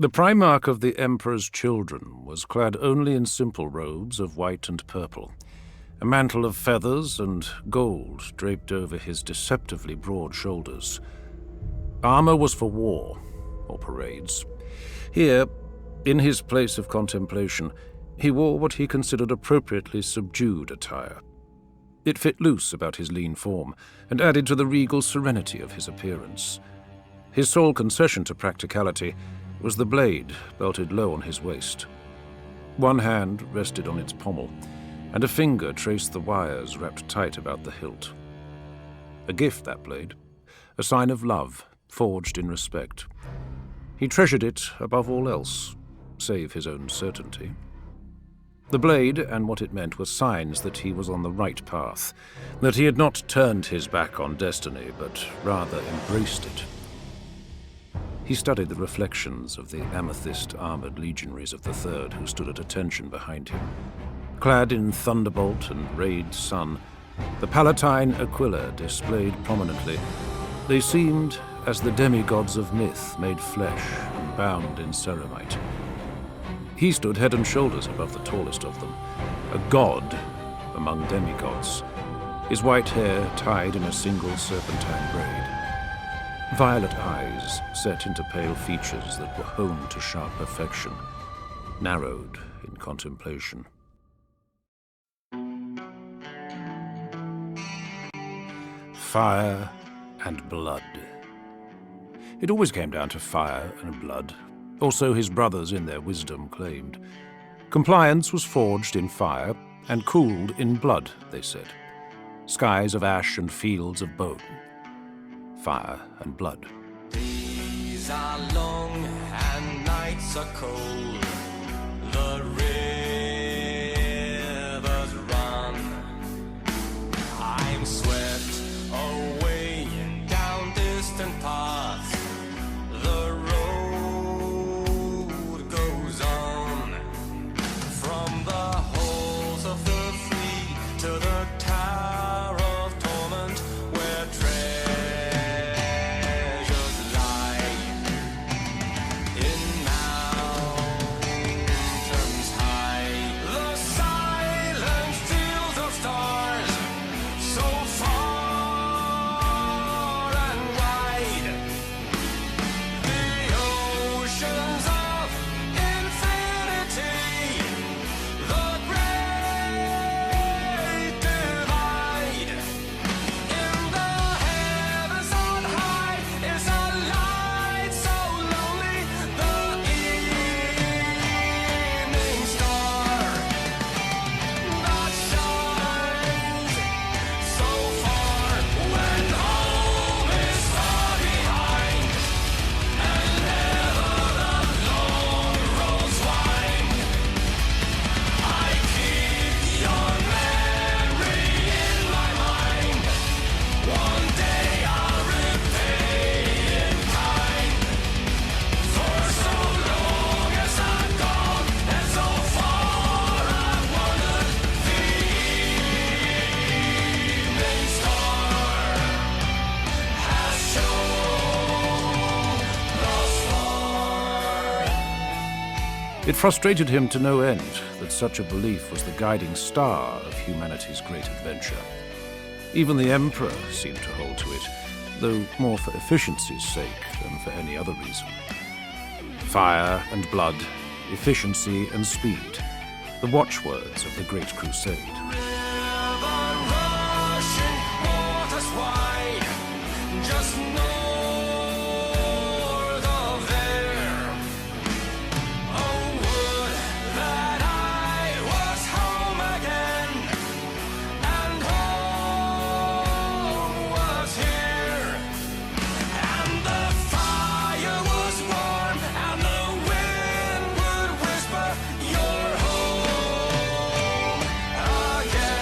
The Primarch of the Emperor's Children was clad only in simple robes of white and purple, a mantle of feathers and gold draped over his deceptively broad shoulders. Armor was for war, or parades. Here, in his place of contemplation, he wore what he considered appropriately subdued attire. It fit loose about his lean form and added to the regal serenity of his appearance. His sole concession to practicality was the blade belted low on his waist. One hand rested on its pommel, and a finger traced the wires wrapped tight about the hilt. A gift, that blade, a sign of love, forged in respect. He treasured it above all else, save his own certainty. The blade and what it meant were signs that he was on the right path, that he had not turned his back on destiny, but rather embraced it. He studied the reflections of the amethyst-armored legionaries of the Third who stood at attention behind him. Clad in thunderbolt and rayed sun, the Palatine Aquila displayed prominently. They seemed as the demigods of myth made flesh and bound in ceramite. He stood head and shoulders above the tallest of them, a god among demigods, his white hair tied in a single serpentine braid. Violet eyes set into pale features that were honed to sharp perfection, narrowed in contemplation. Fire and blood. It always came down to fire and blood, or so his brothers in their wisdom claimed. Compliance was forged in fire and cooled in blood, they said. Skies of ash and fields of bone. Fire and blood. Days are long and nights are cold. The rivers run. I'm swept away down distant paths. The road goes on from the halls of the free to the tower of torment where It frustrated him to no end that such a belief was the guiding star of humanity's great adventure. Even the Emperor seemed to hold to it, though more for efficiency's sake than for any other reason. Fire and blood, efficiency and speed, the watchwords of the Great Crusade. again.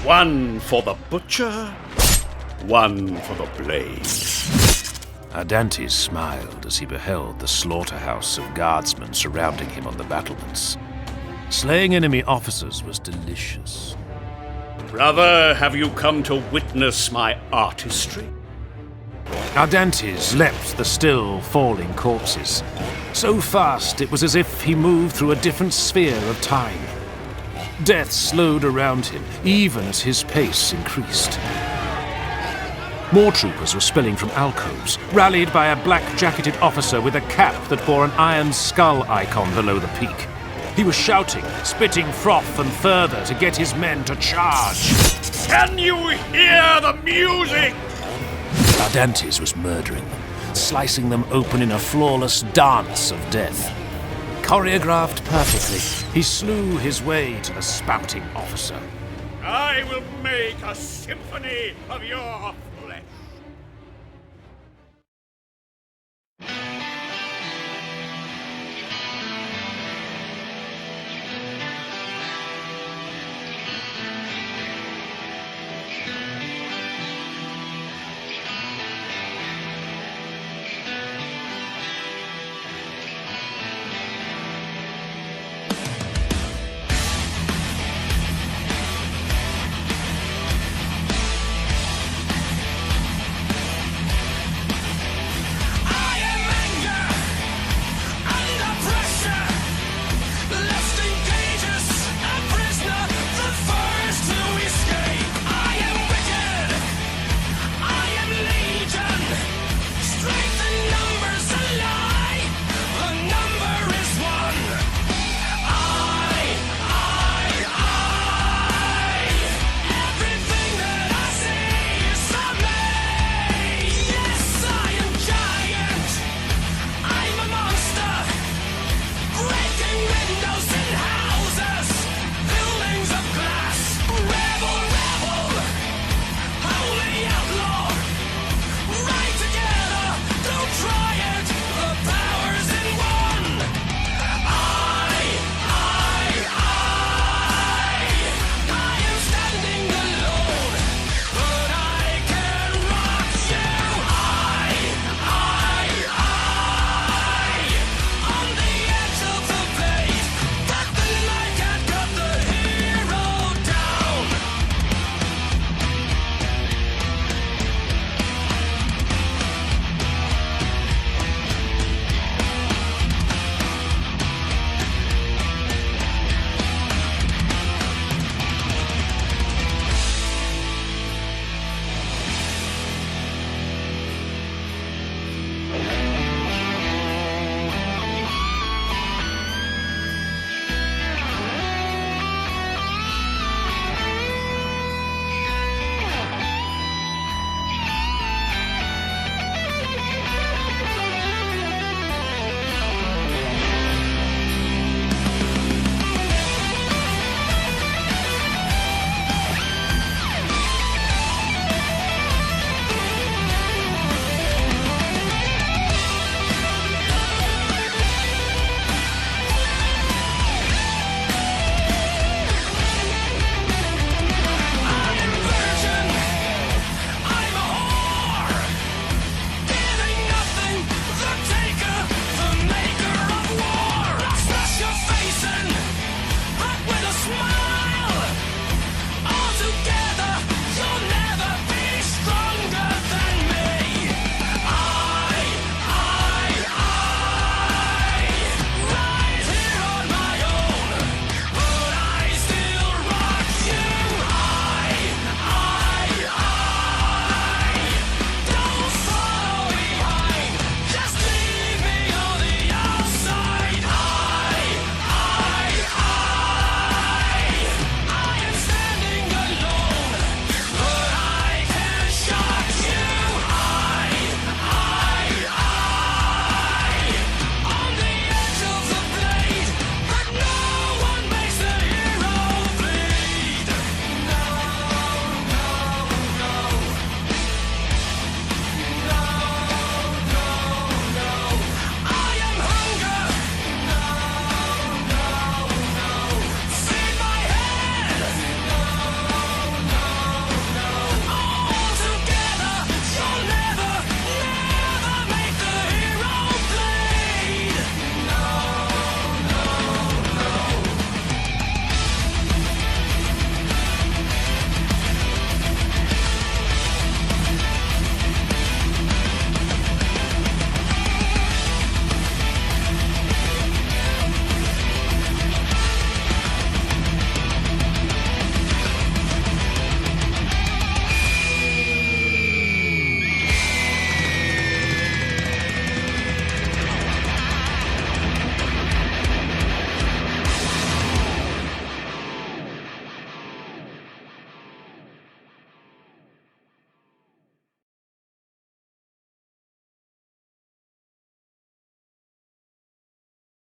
One for the butcher, one for the blade. Ardantes smiled as he beheld the slaughterhouse of guardsmen surrounding him on the battlements. Slaying enemy officers was delicious. Brother, have you come to witness my artistry? Ardantes leapt the still falling corpses. So fast it was as if he moved through a different sphere of time. Death slowed around him, even as his pace increased. More troopers were spilling from alcoves, rallied by a black-jacketed officer with a cap that bore an iron skull icon below the peak. He was shouting, spitting froth and further to get his men to charge. Can you hear the music? Ardantes was murdering them, slicing them open in a flawless dance of death. Choreographed perfectly, he slew his way to the spouting officer. I will make a symphony of your